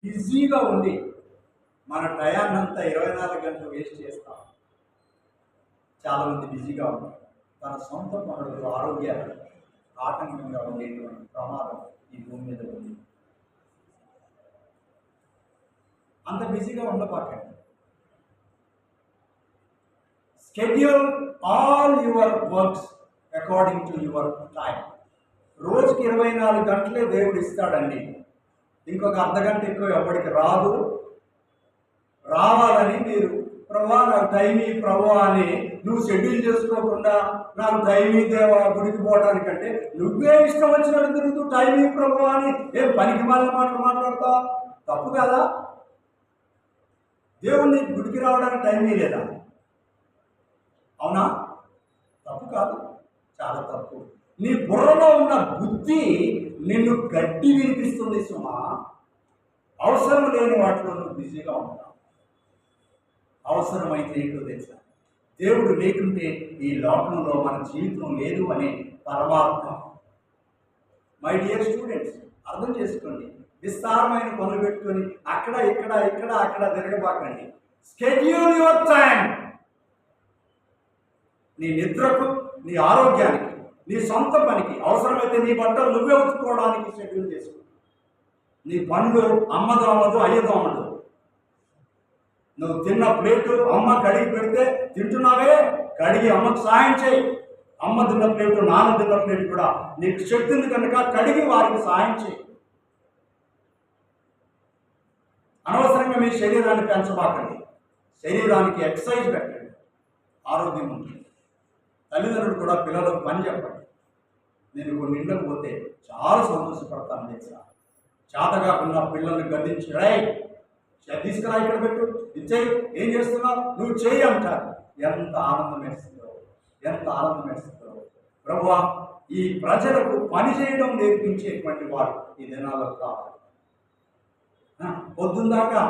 బిజీగా ఉండి మన టయాన్నంతా 24 గంటలు వేస్ట్ చేస్తాం. చాలామంది బిజీగా ఉంటారు. తన సొంత పనులు ఆరోగ్యాలు ఆటంకంగా ఉండేటువంటి ప్రమాదం ఈ భూమి మీద ఉంది. అంత బిజీగా ఉండబాకండి. Schedule all your works according to your time. రోజుకి 24 గంటలే దేవుడు ఇస్తాడండి. ఇంకొక అర్ధగంట ఎక్కువ ఎవరికి రాదు. రావాలని మీరు ప్రభా నాకు టైం ఈ ప్రభా అని నువ్వు షెడ్యూల్ చేసుకోకుండా నాకు టైం ఈ దేవా గుడికి పోవడానికంటే నువ్వే ఇష్టం వచ్చినట్టు తిరుగుతూ టైం ఈ ప్రభా అని ఏం పనికి మాటలు మాట్లాడతా? తప్పు కదా? దేవుణ్ణి గుడికి రావడానికి టైం లేదా? అవునా? తప్పు కాదు, చాలా తప్పు. నీ బుర్రలో ఉన్న బుద్ధి నిన్ను గట్టి వినిపిస్తుంది సుమా. అవసరం లేని వాటిలో నువ్వు బిజీగా ఉంటావు. అవసరమైతే ఏంటో తెలుసా? దేవుడు లేకుంటే ఈ లోకంలో మన జీవితం లేదు అనే పరమార్థం. మై డియర్ స్టూడెంట్స్, అర్థం చేసుకోండి. విస్తారమైన పనులు పెట్టుకొని అక్కడ అక్కడ తిరగబాకండి. Schedule your time. నీ నిద్రకు, నీ ఆరోగ్యానికి, నీ సొంత పనికి, అవసరమైతే నీ బట్టలు నువ్వే ఉతుక్కోవడానికి షెడ్యూల్ చేసుకో. నీ పండ్లు అమ్మదో అమ్మదు, అయ్యదో అమ్మదు. నువ్వు తిన్న ప్లేటు అమ్మ కడిగి పెడితే తింటున్నావే, కడిగి అమ్మకు సాయం చేయి. అమ్మ తిన్న ప్లేటు, నాన్న తిన్న ప్లేటు కూడా నీకు శక్తి ఉంది కనుక కడిగి వారికి సాయం చేయి. అనవసరంగా మీ శరీరాన్ని పెంచబాకండి. శరీరానికి ఎక్సర్సైజ్ పెట్టండి, ఆరోగ్యం ఉంటుంది. తల్లిదండ్రులు కూడా పిల్లలకు పని చెప్పండి. నేను కొన్ని ఇళ్ళకు పోతే చాలా సంతోషపడతాను తెలుసా. చేత కాకుండా పిల్లల్ని గద్దించి తీసుకురా, ఇక్కడ పెట్టు, ఇచ్చేయి, ఏం చేస్తున్నావు, నువ్వు చేయి అంటారు. ఎంత ఆనందం వేస్తుందో, ఎంత ఆనందం వేస్తుందో. ప్రభువా, ఈ ప్రజలకు పని చేయడం నేర్పించేటువంటి వాడు ఈ దినాల్లో కావాలి. పొద్దుందాకా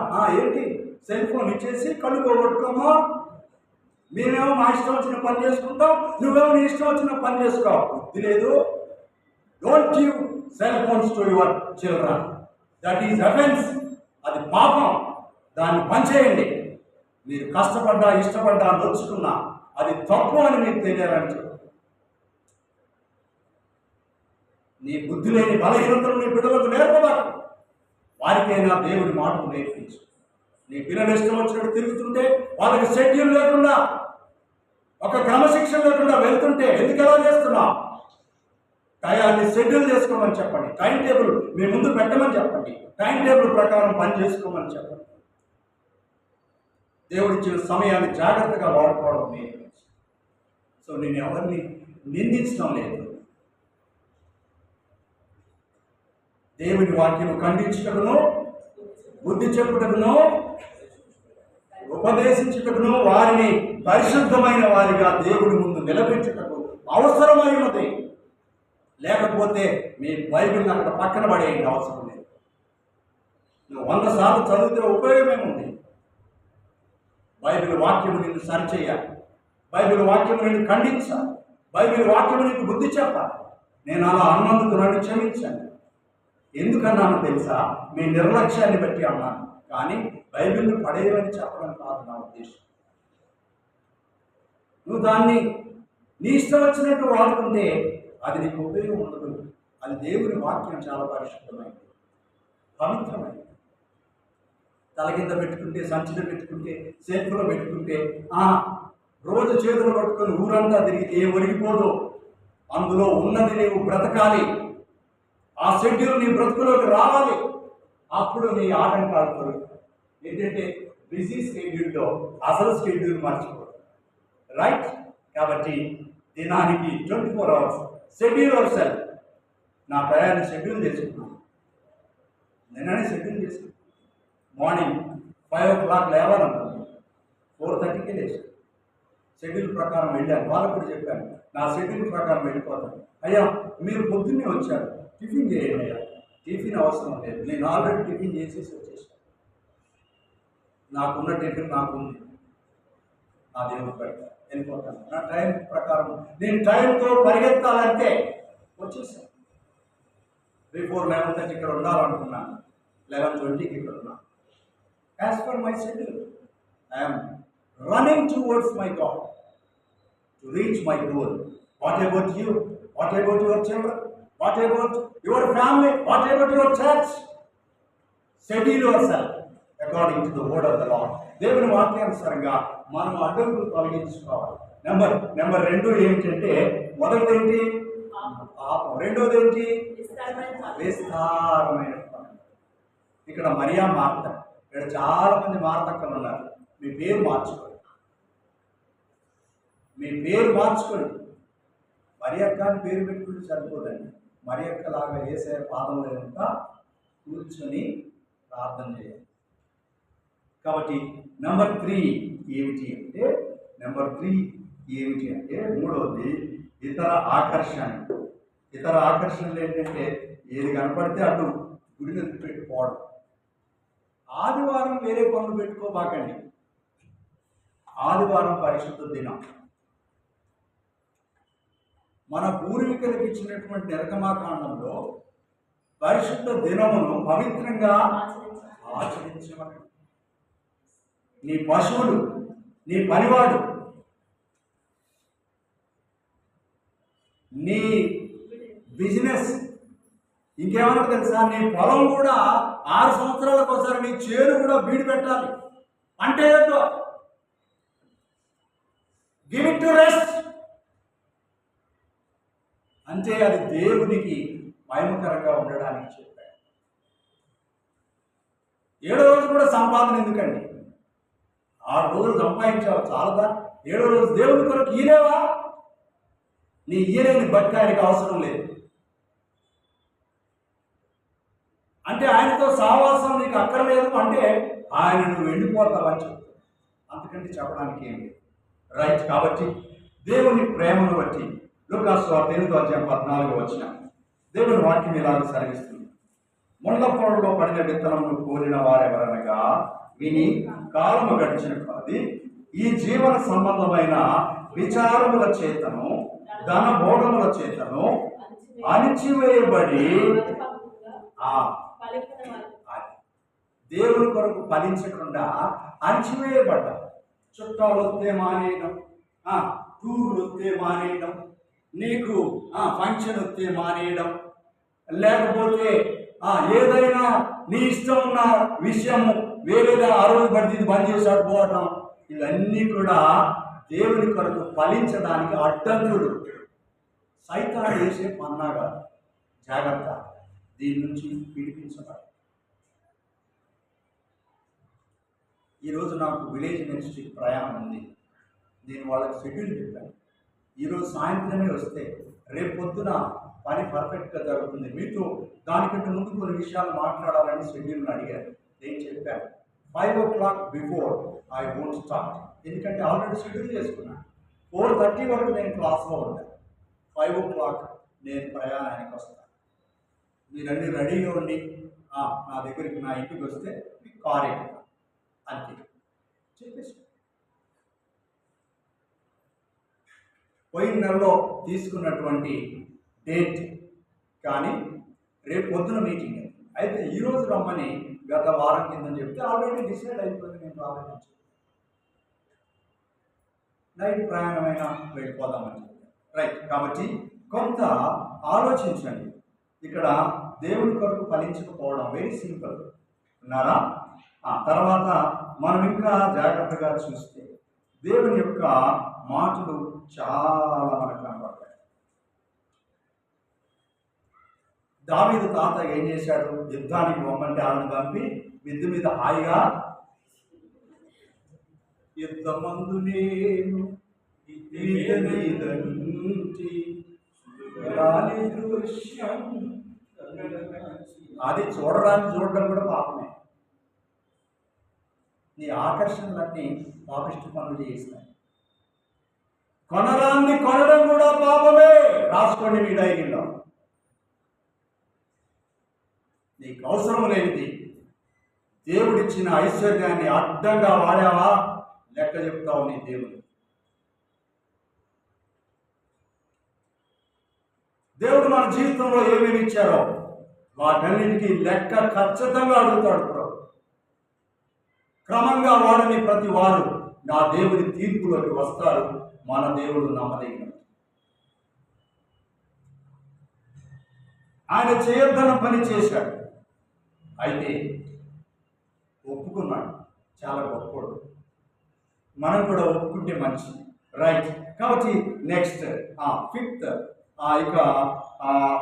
ఏంటి సెల్ ఫోన్ ఇచ్చేసి కళ్ళు పోగొట్టుకోమా, మేమేమో మా ఇష్టం వచ్చిన పని చేసుకుంటాం, నువ్వేమో నీ ఇష్టం వచ్చిన పని చేసుకో. బుద్ధి లేదు. Don't give cell phones to your children. That is offence. అది పాపం. దాన్ని పనిచేయండి. మీరు కష్టపడ్డా, ఇష్టపడ్డా, నొచ్చుకున్నా అది తప్పు అని మీకు తెలియాలని చెప్పు. నీ బుద్ధి లేని బలహీనతలు నీ బిడ్డలకు నేర్పదాకు. వారికైనా దేవుడి మాటలు నేర్పించు. నీ పిల్లలు ఇష్టం వచ్చినట్టు తిరుగుతుంటే, వాళ్ళకి షెడ్యూల్ లేకుండా, ఒక క్రమశిక్షణ లేకుండా వెళ్తుంటే ఎందుకు ఎలా చేస్తున్నావు? టయాన్ని షెడ్యూల్ చేసుకోమని చెప్పండి. టైం టేబుల్ మీ ముందు పెట్టమని చెప్పండి. టైం టేబుల్ ప్రకారం పని చేసుకోమని చెప్పండి. దేవుడిచ్చిన సమయాన్ని జాగ్రత్తగా వాడుకోవడం నేర్పించు. సో నేను ఎవరిని నిందించడం లేదు. దేవుని వాక్యం ఖండించుటకును, బుద్ధి చెప్పుటకును, ఉపదేశించుటకును, వారిని పరిశుద్ధమైన వారిగా దేవుడి ముందు నిలబెట్టుటకు అవసరమైనది. లేకపోతే మీ బైబిల్ని అక్కడ పక్కన పడేయండి, అవసరం లేదు. నువ్వు 100 సార్లు చదివితే ఉపయోగమేముంది? బైబిల్ వాక్యము నిన్ను సరిచేయాలి. బైబిల్ వాక్యము నిన్ను ఖండించాలి. బైబిల్ వాక్యము నీకు బుద్ధి చెప్పాలి. నేను అలా అన్నందుకు నన్ను క్షమించాను. ఎందుకన్నాను తెలుసా? మీ నిర్లక్ష్యాన్ని బట్టి అన్నాను, కానీ బైబిల్ని పడేయమని చెప్పడం కాదు నా ఉద్దేశం. నువ్వు దాన్ని నీ ఇష్టం వచ్చినట్టు వాడుకుంటే అది నీకు ఉపయోగం ఉండదు. అది దేవుని వాక్యం చాలా పరిశుద్ధమైనది, పవిత్రమైనది. తల కింద పెట్టుకుంటే, సంచిలో పెట్టుకుంటే, సేఫ్లో పెట్టుకుంటే, రోజు చేతులు పట్టుకొని ఊరంతా తిరిగితే ఏం ఒరిగిపోదు. అందులో ఉన్నది నీవు బ్రతకాలి. ఆ షెడ్యూల్ నీ బ్రతుకులోకి రావాలి. అప్పుడు నీ ఆటంకాలు తొలగుతాయి. ఏంటంటే బిజీ షెడ్యూల్లో అసలు షెడ్యూల్ మర్చిపోదు. రైట్? కాబట్టి దినానికి 24 అవర్స్ షెడ్యూల్ అవర్ సెల్ఫ్. నా ప్రయాణం షెడ్యూల్ చేసుకున్నాను. నిన్ననే షెడ్యూల్ చేసుకున్నాను. మార్నింగ్ 5 o'clock లేవాలనుకుంది, 4:30కి లేచాను. షెడ్యూల్ ప్రకారం వెళ్ళాను. వాళ్ళకు కూడా చెప్పాను, నా షెడ్యూల్ ప్రకారం వెళ్ళిపోతాను. అయ్యా మీరు పొద్దున్నే వచ్చారు, టిఫిన్ చేయండి అయ్యా. టిఫిన్ అవసరం లేదు, నేను ఆల్రెడీ టిఫిన్ చేసేసి వచ్చేసాను. నాకున్న టిఫిన్ నాకుంది, నా దేవుడు పెడతాను, వెళ్ళిపోతాను. నా టైం ప్రకారం నేను టైంతో పరిగెత్తాలంటే వచ్చేసాను. బిఫోర్ 11:30 ఇక్కడ ఉండాలనుకున్నాను. 11:20కి ఇక్కడ ఉన్నా. As per my schedule I'm running towards my God to reach my goal. What about you? What about your children? What about your family? What about your church? Schedule your self according to the word of the lord. దేవుని వాక్యానుసారంగా మనం అడ్డంకులు తొలగించుకోవాలి. Number 2 ఏమిటంటే, మొదటిది ఏంటి? పాపం. రెండోది ఏంటి? విస్తారమైన పనులు. ఇక్కడ మరియా మార్త, ఇక్కడ చాలా మంది మార్తక్కలు ఉన్నారు. మీ పేరు మార్చుకోండి, మీ పేరు మార్చుకోండి. మరియక్క అని పేరు పెట్టుకుంటే సరిపోదండి. మరియక్క లాగా యేసయ్య పాదంలో ఎంత కూర్చొని ప్రార్థన చేయాలి. కాబట్టి నెంబర్ 3 ఏమిటి అంటే, మూడవది ఇతర ఆకర్షణలు ఏంటంటే, ఏది కనపడితే అటు గుడిని పెట్టుకోవడం. ఆదివారం వేరే పనులు పెట్టుకోబాకండి. ఆదివారం పరిశుద్ధ దినం. మన పూర్వీకులకు ఇచ్చినటువంటి నిర్గమాకాండంలో పరిశుద్ధ దినమును పవిత్రంగా ఆచరించమని. నీ పశువులు, నీ పనివాడు, నీ బిజినెస్, ఇంకేమన్నా తెలుసా, నీ పొలం కూడా 6 సంవత్సరాలకు ఒకసారి నీ చేను కూడా బీడు పెట్టాలి. అంటే ఏంటో, గివ్ ఇట్ టు రెస్ట్. అంటే అది దేవునికి మహిమకరంగా ఉండడానికి చెప్పాడు. 7వ రోజు కూడా సంపాదన ఎందుకండి? 6 రోజులు సంపాదించావు చాలదా? 7వ రోజు దేవుని కొరకు ఈలేవా? నీ ఈయలేని బట్టి ఆయనకి అవసరం లేదు. అంటే ఆయనతో సావాసం నీకు అక్కర్లేదు అంటే ఆయన నువ్వు వెళ్ళిపోతావని చెప్తావు. అంతకంటే చెప్పడానికి ఏం లేదు. రైట్. కాబట్టి దేవుని ప్రేమను బట్టి లూకాసు సువార్త 8:14 దేవుని వాక్యం ఇలాగ సెలవిస్తుంది. ముళ్ళ పొలంలో పడిన విత్తనమును కోరిన వారెవరనగా విని కాలము గడిచిన కాది ఈ జీవన సంబంధమైన విచారముల చేతను ధన భోగముల చేతను అణిచివేయబడి దేవుని కొరకు ఫలించకుండా అణిచివేయబడ్డ. చుట్టాలు వస్తే మానేయడం, టూర్లు వస్తే మానేయడం, నీకు ఫంక్షన్ వస్తే మానేయడం, లేకపోతే ఏదైనా నీ ఇష్టం ఉన్న విషయము వేరేగా ఆ రోజు పడితే ఇది బంద్ చేసాడు పోవటం, ఇవన్నీ కూడా దేవుని కొరకు ఫలించడానికి అడ్డంకులు. సైతాను వేసే పన్నాగా. జాగ్రత్త, దీని నుంచి విడిపించబడాలి. ఈరోజు నాకు విలేజ్ మినిస్ట్రీకి ప్రయాణం ఉంది. నేను వాళ్ళకి షెడ్యూల్ చెప్పాను. ఈరోజు సాయంత్రమే వస్తే రేపు పొద్దున పని పర్ఫెక్ట్గా జరుగుతుంది. మీతో దానికంటే ముందు కొన్ని విషయాలు మాట్లాడాలని షెడ్యూల్ని అడిగారు. నేను చెప్పాను 5 o'clock before I won't start. ఎందుకంటే ఆల్రెడీ షెడ్యూల్ చేసుకున్నాను. 4:30 వరకు నేను క్లాస్లో ఉంటాను. 5 o'clock నేను ప్రయాణానికి వస్తాను. మీరన్నీ రెడీగా ఉండి నా దగ్గరికి, నా ఇంటికి వస్తే మీకు కార్ ఎక్కుతాను అంతే చెప్పేసి. పోయిన నెలలో తీసుకున్నటువంటి డేట్ కానీ రేపు పొద్దున మీటింగ్ అయితే ఈరోజు రమ్మని గత వారం కింద చెప్తే ఆల్రెడీ డిసైడ్ అయిపోయింది. నేను రావాలని నైట్ ప్రయాణమైన వెళ్ళిపోదామని చెప్పాను. రైట్. కాబట్టి కొంత ఆలోచించండి. ఇక్కడ దేవుని కొరకు ఫలించకపోవడం వెరీ సింపుల్. ఉన్నారా? తర్వాత మనం ఇంకా జాగ్రత్తగా చూస్తే దేవుని యొక్క మాటలు చాలా మనకు కనబడతాయి. దావీదు తాత ఏం చేశాడు? యుద్ధానికి పొమ్మంటే వాళ్ళని పంపి మిద్దు మీద హాయిగా యుద్ధమందు నేను అది చూడడం కూడా పాపమే. నీ ఆకర్షణలన్నీ పాపిష్టి పనులు చేయిస్తాయి. కొనరాన్ని కొనడం కూడా పాపమే. రాసుకోండి మీ డైరీలో. నీకు అవసరం లేనిది దేవుడిచ్చిన ఐశ్వర్యాన్ని అడ్డంగా వాడావా లెక్క చెప్తావు నీ దేవుడు. దేవుడు మన జీవితంలో ఏమేమి ఇచ్చారో వాటన్నిటికీ లెక్క ఖచ్చితంగా అడుగుతాడు ప్రభు. క్రమంగా వాడని ప్రతి వారు నా దేవుని తీర్పులోకి వస్తారు. మన దేవుడు నమ్మదగిన. ఆయన చేయొద్దన్న పని చేశాడు, అయితే ఒప్పుకున్నాడు. చాలా గొప్పడు. మనం కూడా ఒప్పుకుంటే మంచిది, రైట్? కాబట్టి నెక్స్ట్ ఫిఫ్త్, ఇక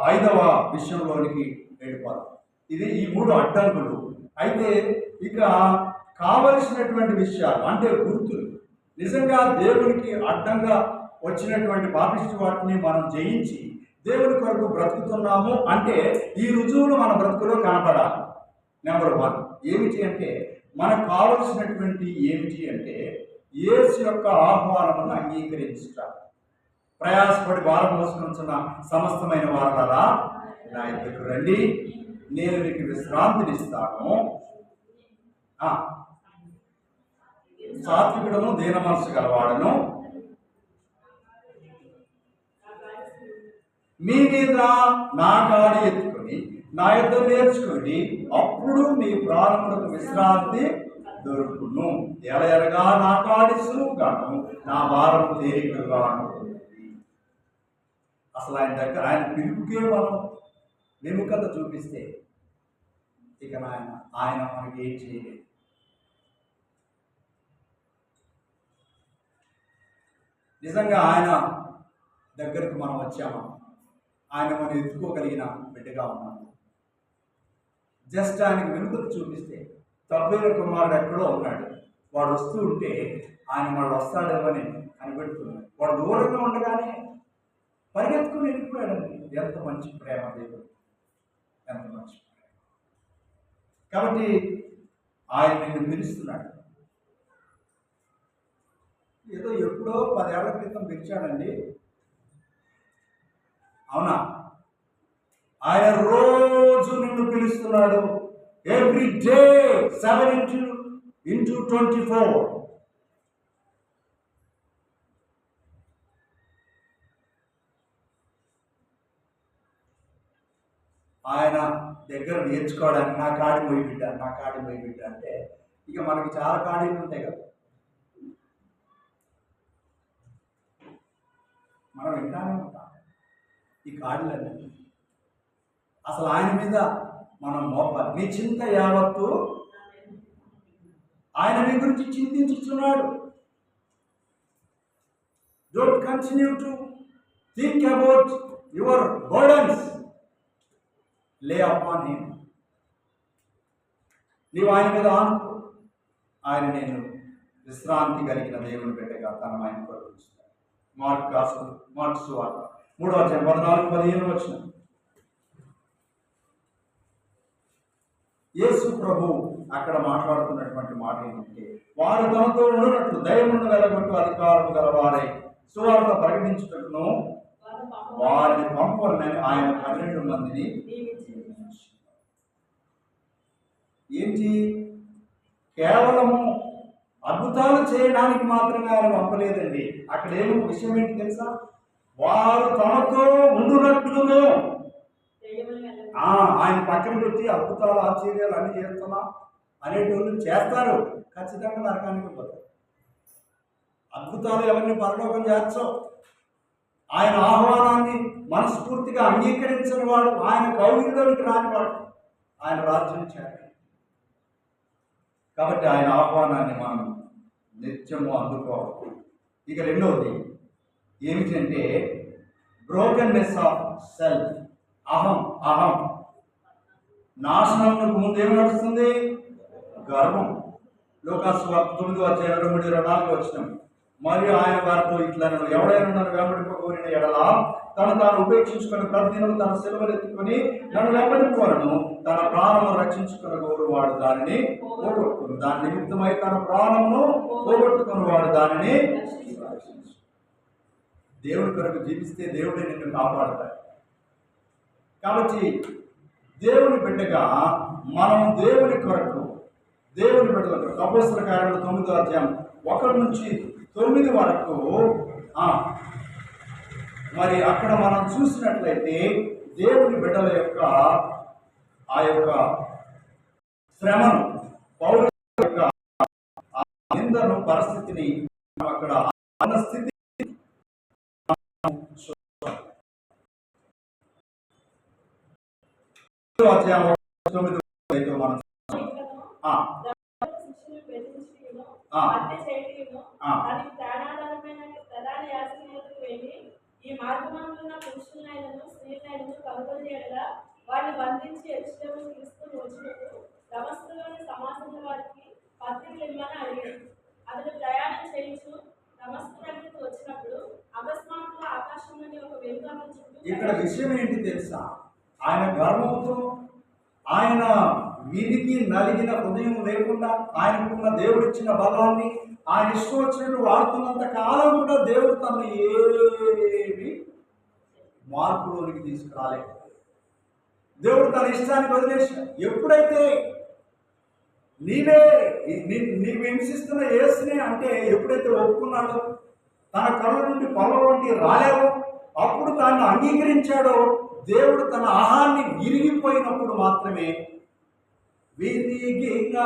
5వ విషయంలోనికి వెళ్ళిపోతాం. ఇది ఈ 3 అడ్డంకులు. అయితే ఇక కావలసినటువంటి విషయాలు అంటే గుర్తులు. నిజంగా దేవునికి అడ్డంగా వచ్చినటువంటి పాపిష్టి వాటిని మనం జయించి దేవుని కొరకు బ్రతుకుతున్నాము అంటే ఈ రుజువులు మన బ్రతుకులో కనపడాలి. నెంబర్ 1 ఏమిటి అంటే, మనకు కావలసినటువంటి ఏమిటి అంటే యేసు యొక్క ఆహ్వానమును అంగీకరించుట. ప్రయాసపడి భారం మోసుకొనుచున్న సమస్తమైన వారలారా నా యొద్దకు రండి, నేను మీకు విశ్రాంతినిస్తాను. సాత్వికుడను దీన మనసు గలవాడను, మీ మీద నా కాడి ఎత్తుకొని నా యొద్ద నేర్చుకొని అప్పుడు మీ ప్రాణములకు విశ్రాంతి దొరుకును. ఎలయనగా నా కాడి సులువుగాను నా భారం తేలికగాను. అసలు ఆయన దగ్గర, ఆయన పిలుపుకే మనం విముఖత చూపిస్తే ఇక ఆయన మనకి ఏం చేయలేదు. నిజంగా ఆయన దగ్గరకు మనం వచ్చామా, ఆయన మనం ఎత్తుకోగలిగిన బిడ్డగా ఉన్నాము. జస్ట్ ఆయనకు విముఖత చూపిస్తే, తప్పైన కుమారుడు ఎక్కడో ఉన్నాడు, వాడు వస్తూ ఉంటే ఆయన వాడు వస్తాడేమని కనిపెడుతున్నాడు. వాడు దూరంగా ఉండగానే పరిగెత్తుకుని వెళ్ళిపోయాడండి. ఎంత మంచి ప్రేమ దేవుడు, ఎంత మంచి ప్రేమ. కాబట్టి ఆయన నిన్ను పిలుస్తున్నాడు. ఏదో ఎప్పుడో 10 ఏళ్ల క్రితం పిలిచాడండి, అవునా? ఆయన రోజు నిన్ను పిలుస్తున్నాడు. Every day 7x24. ఆయన దగ్గర నేర్చుకోవడానికి నా కాడి పోయి బిడ్డ, నా కాడి పోయి బిడ్డ అంటే ఇక మనకి చాలా కాడీలు ఉంటాయి కదా, మనం వింటానే ఉంటాం ఈ కాడీలన్నీ. అసలు ఆయన మీద మనం మోపాలి. నీ చింత యావత్తు ఆయన మీ గురించి చింతించుతున్నాడు. Don't continue to think about your burdens, lay upon him. నీవు ఆయన మీద ఆనుకో. ఆయన నేను విశ్రాంతి కలిగిన దేవుని బిడ్డగా తన ఆయన కొరకు. మార్కు సువార్త 3:14-15 యేసు ప్రభు అక్కడ మాట్లాడుతున్నటువంటి మాట ఏంటంటే, వారు తమతో ఉన్నట్లు దయమును వెలగొట్టు అధికారం గలవారై సువార్త ప్రకటించుటకును వారిని పంపనని ఆయన 12 మందిని. ఏంటి? కేవలము అద్భుతాలు చేయడానికి మాత్రమే ఆయన పంపలేదండి. అక్కడ ఏమో విషయం ఏంటి తెలుసా? వారు తమతో ఉండునట్లును. ఆయన పక్కన పెట్టి అద్భుతాలు ఆశ్చర్యాలు అన్ని చేస్తున్నా అనేటోళ్ళు చేస్తారు, ఖచ్చితంగా నరకానికి పోతారు. అద్భుతాలు ఎవరిని పరలోకం చేర్చవు. ఆయన ఆహ్వానాన్ని మనస్ఫూర్తిగా అంగీకరించిన వాడు, ఆయన కౌగిలిలోనికి రానివాడు ఆయన రాజ్యం చేయాలి. కాబట్టి ఆయన ఆహ్వానాన్ని మనం నిత్యము అందుకోవాలి. ఇక రెండవది ఏమిటంటే బ్రోకెన్నెస్ ఆఫ్ సెల్ఫ్. అహం నాశనంకు ముందు ఏమి నడుస్తుంది? గర్వం. లూకాసు వార్త 9:23-24 మరియు ఆయన వారితో ఇట్లా, ఎవడైనా నన్ను వెంబడింపకోరిన ఎడల తాను ఉపేక్షించుకొని ప్రతిదినం తన సిలువను ఎత్తుకొని నన్ను వెంబడింపవలను, తన ప్రాణమును రక్షించుకున్న వాడు దానిని పోగొట్టుకుని, దాని నిమిత్తమై తన ప్రాణమును పోగొట్టుకుని వాడు దానిని. దేవుడి కొరకు జీవిస్తే దేవుడే నిన్ను కాపాడతాడు. కాబట్టి దేవుని బిడ్డగా మనం దేవుని కొరకు, దేవుని బిడ్డలకు అపోస్తల కార్యాలు 9:1-9 వరకు మరి అక్కడ మనం చూసినట్లయితే దేవుని బిడ్డల యొక్క ఆ యొక్క శ్రమను, పౌలు యొక్క నిందను, పరిస్థితిని అక్కడ ఉన్న స్థితి ఈ మార్గమందున్న పురుషులైనను స్త్రీలైనను కనుగొనేలా వారిని బంధించి యెరూషలేముకు తీసుకుని వచ్చినప్పుడు దమస్కులోని సమాజంలో వారికి పత్రికలు ఇమ్మని అడిగాడు. అతడు ప్రయాణం చేయించు దమస్కు దగ్గరికి వచ్చినప్పుడు అకస్మాత్తుగా ఆకాశం నుండి ఒక వెలుగు అతని చుట్టూ. ఇక్కడ విషయం ఏంటి తెలుసా? ఆయన గర్వంతో, ఆయన విరిగి నలిగిన హృదయం లేకుండా, ఆయనకున్న దేవుడిచ్చిన బలాన్ని ఆయన ఇష్టం వచ్చినట్టు వాడుతున్నంత కాలం కూడా దేవుడు తన ఏమి మార్పులోనికి తీసుకురాలేదు. దేవుడు తన ఇష్టానికి వదిలేశాడు. ఎప్పుడైతే నీవు హింసిస్తున్న యేసునే అంటే ఎప్పుడైతే ఒప్పుకున్నాడో, తన కళ్ళ నుండి పొలం వంటి రాలేవో, అప్పుడు తాను అంగీకరించాడో, దేవుడు తన ఆహాన్ని విరిగిపోయినప్పుడు మాత్రమే విరిగిన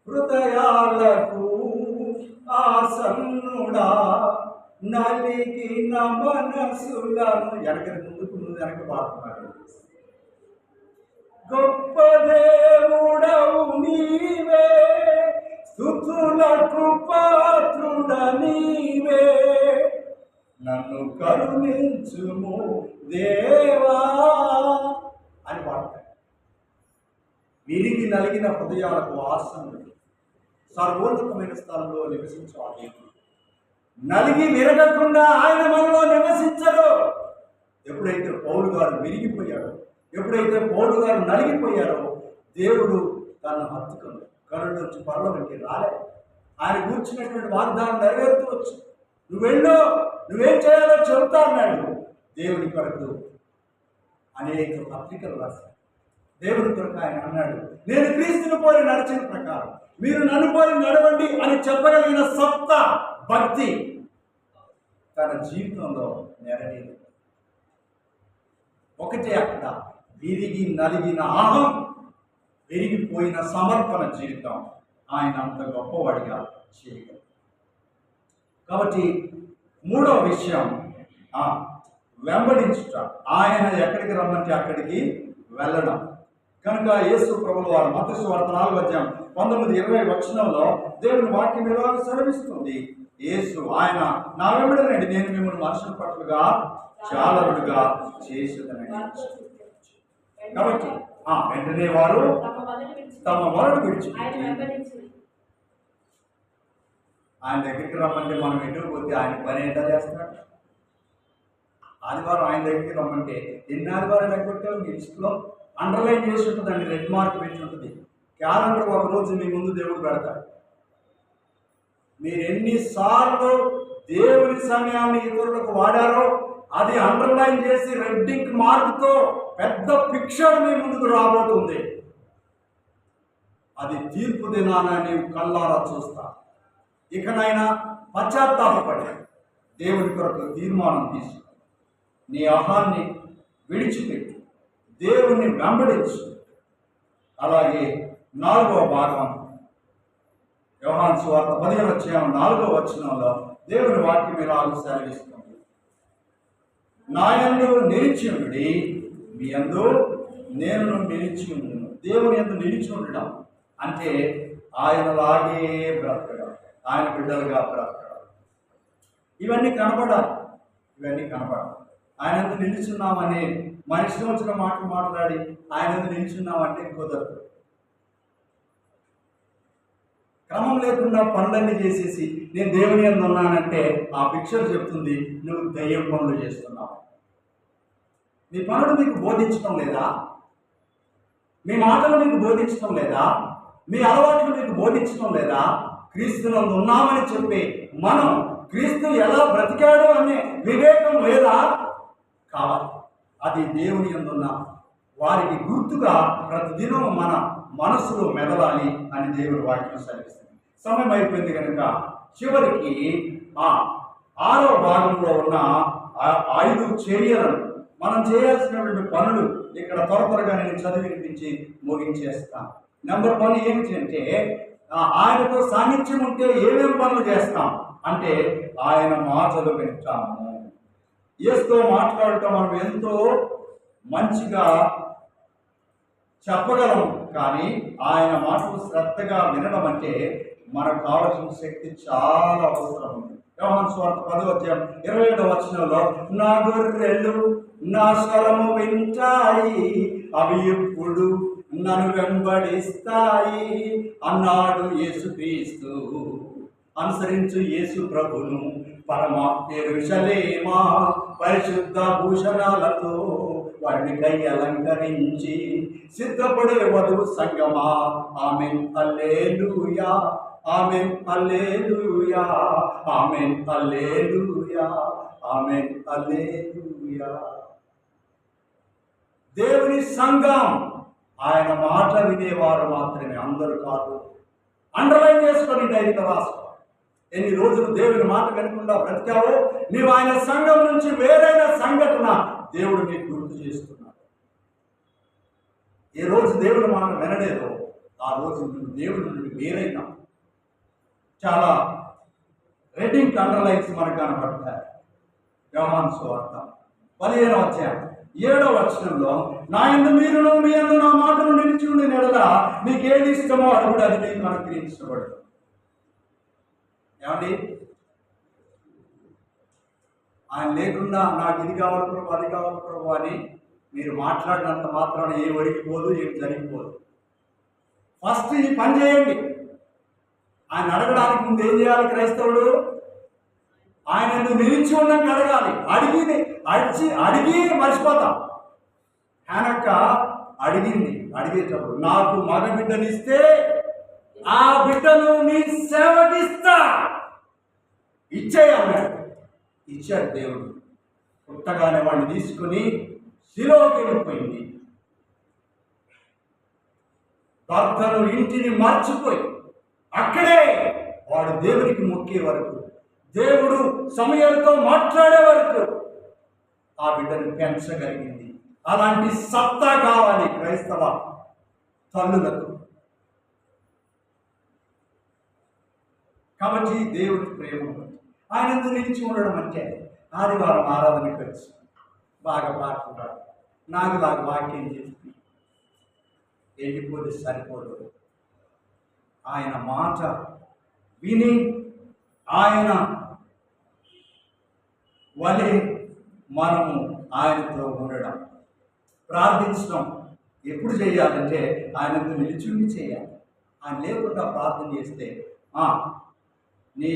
హృదయాలకు ఆసన్నుడా నలిగిన మనసులను వెనక పాడుతున్నాడు. గొప్ప దేవుడవు నీవే, స్తుతులకు పాత్రుడ నీవే, నన్ను కరుణించుము దేవా అని పాడతాడు. విరిగి నలిగిన హృదయాలకు ఆసన్నుడు, సర్వోన్నతమైన స్థలంలో నివసించాలి. నలిగి విరగకుండా ఆయన మనలో నివసించరు. ఎప్పుడైతే పౌలు గారు విరిగిపోయాడో, ఎప్పుడైతే పౌలు గారు నలిగిపోయారో, దేవుడు తను హత్తుకుంది. కరుణ వచ్చి పరల వంటి రాలేదు. ఆయన కూర్చున్నటువంటి వాగ్దానం నెరవేర్చవచ్చు. నువ్వు వెళ్ళు, నువ్వేం చేయాలో చెబుతా అన్నాడు. దేవుని కొరకు అనేక పత్రికలు రాశాడు. దేవుని కొరకు ఆయన అన్నాడు, నేను క్రీస్తుని పోలి నడిచిన ప్రకారం మీరు నన్ను పోలి నడవండి అని చెప్పగలిగిన సొంత భక్తి తన జీవితంలో నెరవేరింది. ఒకటే అక్కడ విరిగి నలిగిన ఆహం, విరిగిపోయిన సమర్పణ జీవితం ఆయన అంత గొప్పవాడిగా చేయగలరు. కాబట్టి మూడవ విషయం వెంబడించుట. ఆయన ఎక్కడికి రమ్మంటే అక్కడికి వెళ్ళడం. కనుక యేసు ప్రభువు వారు మత్తయి సువార్త 4:19-20 దేవుని వాక్యం ఇలా సెలవిస్తుంది. యేసు ఆయన నా వెంబడినండి, నేను మిమ్మల్ని మనుషుల పట్లుగా చాలరుడుగా చేసేదనండి. కాబట్టి వెంటనే వారు తమ వలలు విడిచిపెట్టి ఆయన దగ్గరికి రమ్మంటే మనం ఎటు పోతే ఆయన పని ఎంత చేస్తున్నాడు? ఆదివారం ఆయన దగ్గరికి రమ్మంటే ఎన్ని ఆదివారాలు ఎగ్గొట్టావు? మీ లిస్టులో అండర్లైన్ చేసి ఉంటుందండి, రెడ్ మార్క్ పెట్టి ఉంటుంది. క్యాలెండర్ ఒకరోజు మీ ముందు దేవుడు పెడతాడు. మీరు ఎన్నిసార్లు దేవుని సమయాన్ని ఇతరులకు వాడారో అది అండర్లైన్ చేసి రెడ్డింగ్ మార్క్తో పెద్ద పిక్చర్ మీ ముందుకు రాబోతుంది. అది తీర్పు దినాన నీవు కళ్ళారా చూస్తా. ఇకనైనా పశ్చాత్తాపపడి దేవుని కొరకు తీర్మానం తీసు. నీ అహాన్ని విడిచిపెట్టు, దేవుణ్ణి వెంబడించు. అలాగే 4వ భాగం యోహాను సువార్త 15:4 దేవుని వాక్యం ఇలా సెలవిస్తుంది. నా యందు నిలిచి ఉండి మీ యందు నేను నిలిచి ఉండును. దేవుని యందు నిలిచి ఉండడం అంటే ఆయనలాగే బ్రతకడం, ఆయన బిడ్డలుగా బ్రతకడం. ఇవన్నీ కనపడాలి. ఆయన యందు నిలిచున్నామని మన ఇష్టం వచ్చిన మాటలు మాట్లాడి ఆయన యందు నిలిచున్నామంటే కుదరదు. క్రమం లేకుండా పనులన్నీ చేసేసి నేను దేవుని యందు ఉన్నానంటే ఆ పిక్చర్ చెప్తుంది నువ్వు దయ్యం పనులు చేస్తున్నావు. మీ పనులు మీకు బోధించడం లేదా? మీ మాటలు మీకు బోధించడం లేదా? మీ అలవాట్లు మీకు బోధించడం లేదా? క్రీస్తునందు ఉన్నామని చెప్పి మనం క్రీస్తు ఎలా బ్రతికాడు అనే వివేకం లేదా? కావాలి. అది దేవుని యందున్న వారికి గుర్తుగా ప్రతిదినం మన మనసులో మెదలాలి అని దేవుని వాక్యం సెలవిస్తుంది. సమయం అయిపోయింది కనుక చివరికి 6వ భాగంలో ఉన్న 5 చర్యలను, మనం చేయాల్సినటువంటి పనులు ఇక్కడ త్వరగా నేను చదివి వినిపించి ముగించేస్తాను. నెంబర్ 1 ఏమిటి అంటే ఆయనతో సాన్నిధ్యం ఉంటే ఏమేమి పనులు చేస్తాం అంటే ఆయన మాటలు వింటాము. యేసుతో మాట్లాడటం మనం ఎంతో మంచిగా చెప్పగలం, కానీ ఆయన మాటలు శ్రద్ధగా వినడం అంటే మనకు కావలసిన శక్తి చాలా అవసరం ఉంది. యోహాను సువార్త 10:27 నా గొర్రెలు నా స్వరము వింటాయి, అవి ఎప్పుడు నన్ను వెంబడిస్తాయి అన్నాడు యేసుక్రీస్తు. అనుసరించు యేసు ప్రభును పరమ యెరూషలేమా పరిశుద్ధ భూషణాలతో వారికై అలంకరించి సిద్ధపడే వధువు సంగమా. ఆమేన్ హల్లెలూయా, ఆమేన్ హల్లెలూయా, ఆమేన్ హల్లెలూయా, ఆమేన్ హల్లెలూయా. దేవుని సంఘం ఆయన మాట వినేవారు మాత్రమే, అందరూ కాదు. అండర్లైన్ చేసుకొని డైరీలో రాసుకో. ఎన్ని రోజులు దేవుని మాట వినకుండా బ్రతికావో నీవు ఆయన సంఘం నుంచి వేరైన సంఘటన దేవుడు నీకు గుర్తు చేస్తున్నాడు. ఏ రోజు దేవుని మాట వినలేదో ఆ రోజు నువ్వు దేవుడి నుండి వేరైనా. చాలా రెడ్డింగ్ అండర్లైన్స్ మనకు కనబడతాయి. యోహాను సువార్త 15:7 నా యందు మీరును మీ యందు నా మాటలు నిలిచి ఉండి నెడల మీకేది ఇష్టమో అడుగుడు, అది మీకు అనుగ్రహించబడు. ఏమండి, ఆయన లేకుండా నాకు ఇది కావాలి ప్రభు, అది కావాలి ప్రభు అని మీరు మాట్లాడినంత మాత్రాన ఏ ఒరిగిపోదు, ఏం జరిగిపోదు. ఫస్ట్ ఈ పని చేయండి. ఆయన అడగడానికి ముందు ఏం చేయాలి క్రైస్తవుడు? ఆయన నిలిచి ఉన్నాక అడగాలి. అడిగి మర్చిపోతాం. ఆయనక్క అడిగింది, అడిగేటప్పుడు నాకు మగ బిడ్డనిస్తే ఆ బిడ్డను నీ సేవకిస్తా, ఇచ్చేయన్నాడు. ఇచ్చాడు దేవుడు. పుట్టగానే వాడిని తీసుకుని శిలోకి వెళ్ళిపోయింది. భర్తను ఇంటిని మర్చిపోయి అక్కడే వాడు దేవునికి మొక్కే వరకు, దేవుడు సమయాలతో మాట్లాడే వరకు ఆ బిడ్డను పెంచగలిగింది. అలాంటి సత్తా కావాలి క్రైస్తవ తల్లులకు. కాబట్టి దేవుడి ప్రేమ ఆయనందు నిలిచి ఉండడం అంటే ఆదివారం ఆరాధనకి వచ్చి బాగా పాడుకుంటాడు, నాకు వాక్యం చెప్పి వెళ్ళిపోతే సరిపోదు. ఆయన మాట విని ఆయన వలె మనము ఆయనతో ఉండడం, ప్రార్థించడం ఎప్పుడు చేయాలంటే ఆయనతో నిలిచుండి చేయాలి. ఆయన లేకుండా ప్రార్థన చేస్తే నీ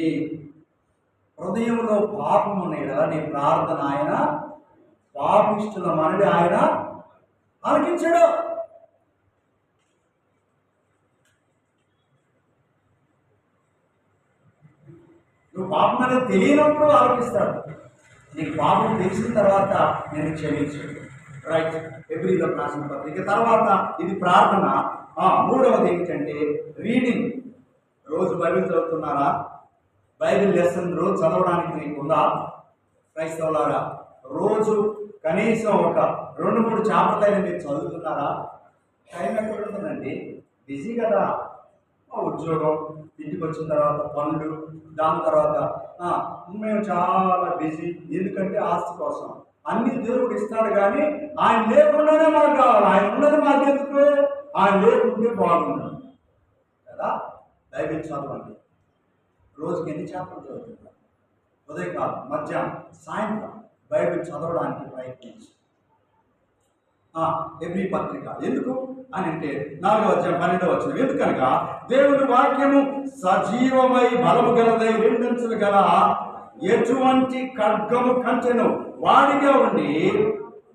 హృదయంలో పాపం ఉన్నాయి కదా, నీ ప్రార్థన ఆయన పాపిష్టుల మనవి ఆయన ఆలకించడు. నువ్వు పాపం అనేది తెలియనప్పుడు ఆలోచిస్తాడు. నీకు పాపం తెలిసిన తర్వాత నేను క్షమించాడు. రైట్. ఎబ్రీలో రాసిన పత్రిక తర్వాత ఇది ప్రార్థన. మూడవది ఏంటంటే రీడింగ్. రోజు బైబిల్ చదువుతున్నారా? బైబిల్ లెసన్ రోజు చదవడానికి మీకు ఉందా? క్రైస్తవులారా, రోజు కనీసం ఒక 2-3 చాప్టర్లైనా మీరు చదువుతున్నారా? టైం ఎక్కడ ఉంటుందండి? బిజీ కదా. ఉద్యోగం, ఇంటికి వచ్చిన తర్వాత పనులు, దాని తర్వాత మేము చాలా బిజీ. ఎందుకంటే ఆస్తి కోసం అన్ని దేవుడు ఇస్తాడు, కానీ ఆయన లేకుండానే మాకు కావాలి. ఆయన ఉన్నది మాకెందుకు? ఆయన లేకుంటే బాగుండదు కదా. బైబిల్ చదవండి. రోజుకి ఎన్ని చాప్టర్లు చదువుతున్నారు? ఉదయకాలం, మధ్యాహ్నం, సాయంత్రం బైబిల్ చదవడానికి ప్రయత్నించి ఎబ్రీ పత్రిక ఎందుకు అని అంటే 4:12 ఎందుకనగా దేవుని వాక్యము సజీవమై బలము గలదై 2 అంచులు గల ఎటువంటి ఖడ్గము కంటెను వాడిగా ఉండి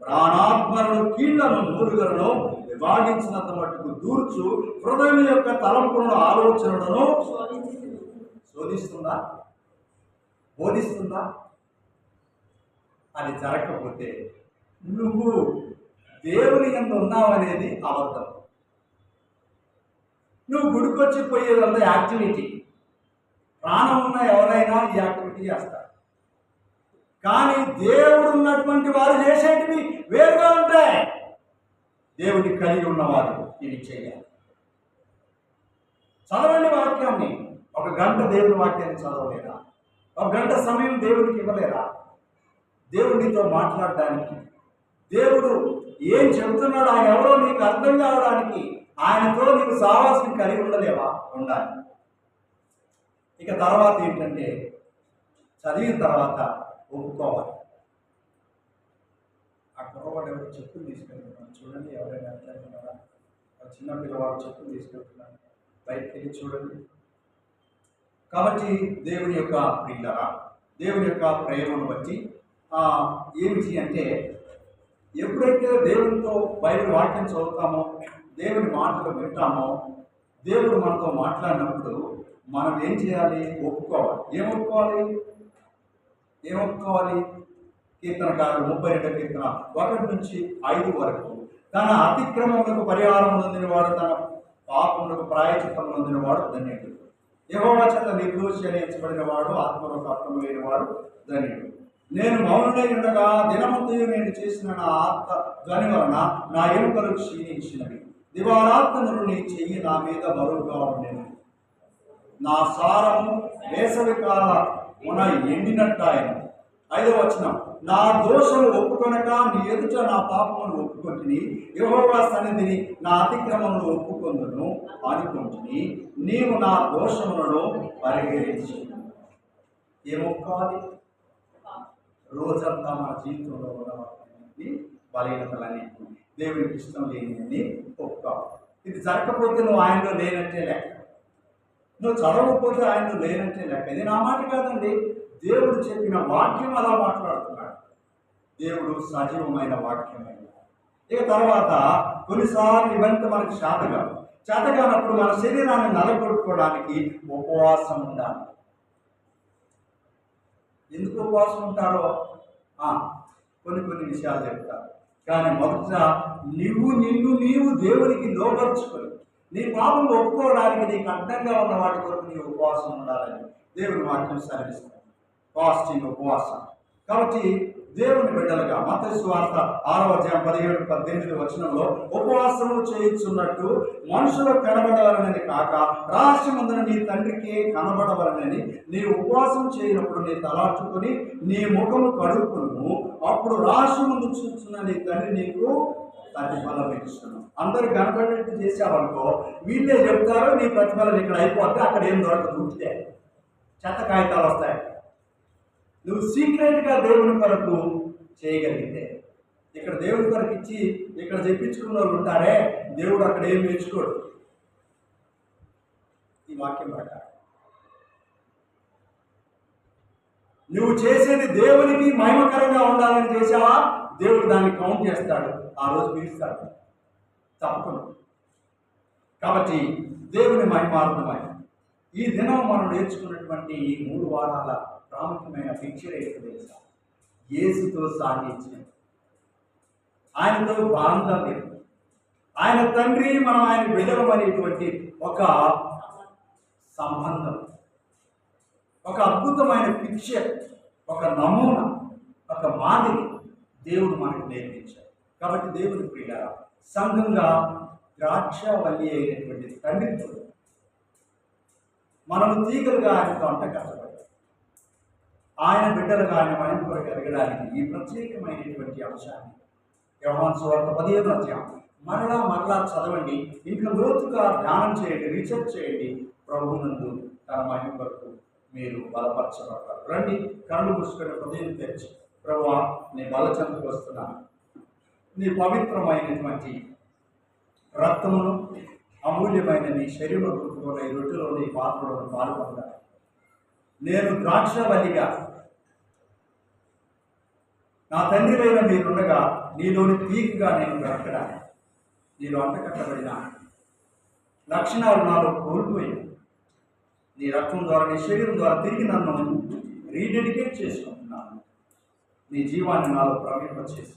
ప్రాణాత్మలను కీళ్లను మూలుగలను విభాగించినంత మట్టుకు దూర్చు హృదయం యొక్క తలంపులను ఆలోచనలను శోధిస్తుందా, బోధిస్తుందా? అది జరగకపోతే నువ్వు దేవుని యందు ఉన్నావనేది అబద్ధం. నువ్వు గుడికొచ్చి పోయేదంతా యాక్టివిటీ. ప్రాణం ఉన్న ఎవరైనా ఈ యాక్టివిటీ చేస్తారు, కానీ దేవుడు ఉన్నటువంటి వారు చేసేటివి వేరుగా ఉంటాయి. దేవుని కలిగి ఉన్నవారు ఇవి చేయాలి. చదవండి వాక్యాన్ని. ఒక గంట దేవుని వాక్యాన్ని చదవలేరా? ఒక గంట సమయం దేవుడికి ఇవ్వలేరా? దేవుడితో మాట్లాడడానికి, దేవుడు ఏం చెబుతున్నాడు, ఆయన ఎవరో నీకు అర్థం కావడానికి ఆయనతో నీకు సావాసం కలిగి ఉండలేవా? ఉండాలి. ఇక తర్వాత ఏంటంటే, చదివిన తర్వాత ఒప్పుకోవాలి. ఆ కుర్రవాడు ఎవరు చెప్పులు తీసుకెళ్తున్నాడు చూడండి, ఎవరైనా అట్లా చిన్న పిల్లవాడు చెప్పులు తీసుకెళ్తున్నాడు, బయటకు వెళ్ళి చూడండి. కాబట్టి దేవుని యొక్క ప్రియులరా, దేవుని యొక్క ప్రేమను బట్టి ఏమిటి అంటే, ఎప్పుడైతే దేవునితో బైబిల్ వాక్యం చదువుతామో, దేవుని మాటలు వింటామో, దేవుడు మనతో మాట్లాడినప్పుడు మనం ఏం చేయాలి? ఒప్పుకోవాలి. ఏం ఒప్పుకోవాలి? కీర్తనకారుడు 32వ కీర్తన 1 నుంచి 5 వరకు, తన అతిక్రమములకు పరిహారం పొందినవాడు, తన పాపములకు ప్రాయచిత్తం పొందినవాడు ధన్యుడు. యెహోవా చేత నిర్దోషి అని ఎంచబడిన వాడు, ఆత్మలో కష్టం లేని వాడు ధన్యుడు. నేను మౌనుడై ఉండగా దినమంతయు నేను చేసిన నా ఆత్మ ధ్వని వలన నా ఎముకలు క్షీణించినవి. దివారాత్మను నీ చెయ్యి నా మీద బరువుగా ఉండేది. నా సారము వేసవి కాలమున ఎండినట్టాయను. 5వ వచనం, నా దోషము ఒప్పుకొనక నీ ఎదుట నా పాపమును ఒప్పుకొంటిని. యెహోవా సన్నిధిని నా అతిక్రమమును ఒప్పుకొందును అనుకుంటుని, నీవు నా దోషములను పరిహరించి. ఏమొప్పుకోవాలి? రోజంతా మన జీవితంలో ఉన్నవాటి బలహీనతలన్నింటినీ, దేవునికి ఇష్టం లేనివన్నీ ఒప్పుకోవాలి. ఇది జరగకపోతే నువ్వు ఆయనలో లేనంటే లెక్క. నువ్వు చదవకపోతే ఆయనలో లేనంటే లెక్క. ఇది నా మాట కాదండి, దేవుడు చెప్పిన వాక్యం అలా మాట్లాడుతున్నాడు. దేవుడు సజీవమైన వాక్యమైన. ఇక తర్వాత కొన్నిసార్లు ఇవంతా మనకి చేతగానప్పుడు మన శరీరాన్ని నలగొట్టుకోవడానికి ఉపవాసం ఉండాలి. ఎందుకు ఉపవాసం ఉంటారో కొన్ని విషయాలు చెప్తారు. కానీ మొదట నీవు దేవునికి లోబర్చుకొని నీ పాపం ఒప్పుకోవడానికి నీకు అడ్డంగా ఉన్న వాటి కొరకు నీ ఉపవాసం ఉండాలని దేవుని వాక్యం సెలవిస్తుంది. ఫాస్టింగ్, ఉపవాసం. కాబట్టి దేవుని బిడ్డలుగా మత్తయి సువార్త 6వ అధ్యాయం 17-18 వచనంలో, ఉపవాసము చేయుచున్నట్టు మనుషులకు కనబడవలనని కాక రహస్యమందున నీ తండ్రికి కనబడవలనని నీ ఉపవాసం చేయనప్పుడు నీ తలార్చుకొని నీ ముఖము కడుక్కును, అప్పుడు రహస్యమందు చూస్తున్న నీ తండ్రి నీకు ప్రతిఫలం ఇచ్చును. అందరు కనబడేట్టు చేసావనుకో, వీళ్ళే చెప్తారు నీ ప్రతిఫలం ఇక్కడ అయిపోతే అక్కడ ఏం దొరకదు, ఉంటే చెత్త కాగితాలు వస్తాయి. నువ్వు సీక్రెట్గా దేవుని కొరకు చేయగలిగితే, ఇక్కడ దేవుని కొరకు ఇచ్చి ఇక్కడ చెప్పించుకున్న వాళ్ళు ఉంటారే, దేవుడు అక్కడ ఏం మెచ్చుకోడు. ఈ వాక్యం ప్రకారం నువ్వు చేసేది దేవునికి మహిమకరంగా ఉండాలని చేసావా, దేవుడు దాన్ని కౌంట్ చేస్తాడు, ఆ రోజు పిలుస్తాడు తప్పకుండా. కాబట్టి దేవుని మహిమార్థమైన ఈ దినం మనం నేర్చుకున్నటువంటి ఈ 3 వారాల ప్రాముఖ్యమైన పిక్చర్ ఏంటో తెలుసా? యేసుతో సాధించిన, ఆయనతో బాంధవ్యం, ఆయన తండ్రి, మనం ఆయన బిడ్డలం అనేటువంటి ఒక సంబంధం, ఒక అద్భుతమైన పిక్చర్, ఒక నమూనా, ఒక మాదిరి దేవుడు మనకు నేర్పించాడు. కాబట్టి దేవుని ప్రియులారా, సంఘంగా ద్రాక్షవల్లి అయినటువంటి తండ్రితో మనము తీగలుగా ఆయనతో అంటకట్టబడి ఆయన బిడ్డలుగా ఆయన మహిమ కొరకు ఎదగడానికి ఈ ప్రత్యేకమైనటువంటి అంశాన్ని యోహాను సువార్త 15వ అధ్యాయం మరలా చదవండి, ఇంకా లోతుగా ధ్యానం చేయండి, రీసెర్చ్ చేయండి. ప్రభువునందు తన మహిమ కొరకు మీరు బలపరచబడతారు. రండి, కళ్ళు మూసుకొని హృదయం తెరిచి, ప్రభువా నీ బల చెంతకు వస్తున్నాను, నీ పవిత్రమైనటువంటి రక్తమును, అమూల్యమైన నీ శరీరం పుట్టుకున్న ఈ రొట్టెలో నీ పాత్రలో పాల్గొంటాను. నేను ద్రాక్షవల్లిగా నా తండ్రి వైన మీరుండగా నీలోని తీగగా నేను బ్రతకడానికి, నీలో అంటకట్టబడిన లక్షణాలు నాలో కోల్పోయాను. నీ రక్తం ద్వారా, నీ శరీరం ద్వారా తిరిగి నన్ను రీడెడికేట్ చేసుకుంటున్నాను. నీ జీవాన్ని నాలో ప్రవహింపచేసి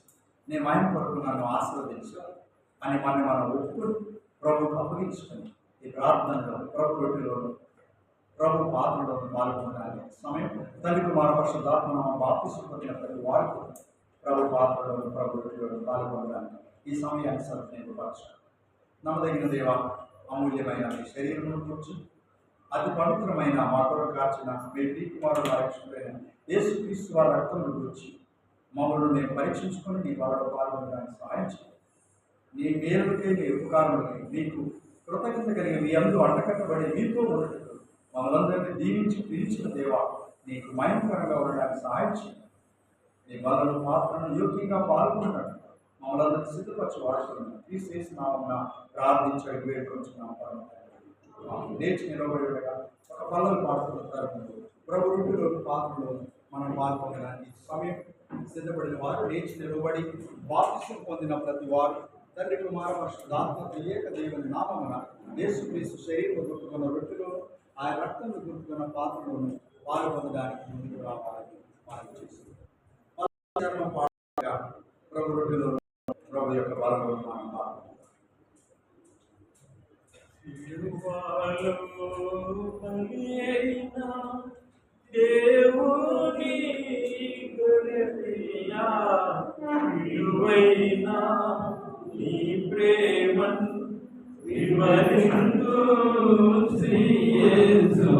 నీ మహిమ కొరకు నన్ను ఆశీర్వదించాలి అని మనం ఒప్పుకొని ప్రభుకు అప్పగించుకొని ఈ ప్రార్థనలో, ప్రభు రొట్టెలోను, ప్రభు పాత్రలో పాల్గొనాలి. సమయం తండ్రి కుమార పరిశుద్ధాత్మ బాప్తిస్మం పొందిన ప్రతి వారికి ప్రభు పాత్రలోను ప్రభు రొట్టెలోను పాల్గొనడానికి ఈ సమయాన్ని సద్వినియోగపరచు. నమ్మదగిన దేవ, అమూల్యమైన మీ శరీరం గురించి అతి పవిత్రమైన మా కొరకు కార్చిన మీ ప్రియకుమారుడు రక్షకుడైన యేసుక్రీస్తు వారి రక్తం గురించి మమ్మల్ని మేము పరీక్షించుకొని నీ వాళ్ళలో పాల్గొనడానికి సహాయం చేయండి. నీ మేలుకే నీ ఉపకారములకి మీకు కృతజ్ఞత కలిగి మీ అందరూ అంటకట్టబడి మీతో ఉండటం మమ్మల్ందరినీ దీవించి పిలిచిన దేవా నీకు మయంకరంగా ఉండడానికి సహాయం చేయండి. నీ బలను పాత్రను యోగ్యంగా పాల్గొన్నట్టు మమ్మల్ని అందరినీ సిద్ధపరచి వాడుతున్నాం. తీసేసినామన్న ప్రార్థించడం వేడుకొంచున్నాం. లేచి నిలబడి ఉండగా ఒక పల్లవి పాడుతున్నారు. ప్రభు రొట్టెలో పాత్రలో మనం పాల్గొనడానికి సమయం సిద్ధపడిన వారు లేచి నిలబడి బాప్తిసం పొందిన ప్రతి వారు తండ్రి కుమార పరిశుద్ధాత్మ ఏక దేవుని నామమున యేసుక్రీస్తు శరీరం గుర్తుకున్న రొట్టెలో ఆయన రక్తం గుర్తుకున్న పాత్రలోను పాల్గొనడానికి ముందుకు రావాలని మనం చేస్తున్నాం. ప్రభు రొట్టెలో ప్రభు యొక్క బలంలో మనం పాల్గొంటాం. దేవుని గొర్రెపిల్ల విలువైన నీ ప్రేమను వివరించు శ్రీ యేసు,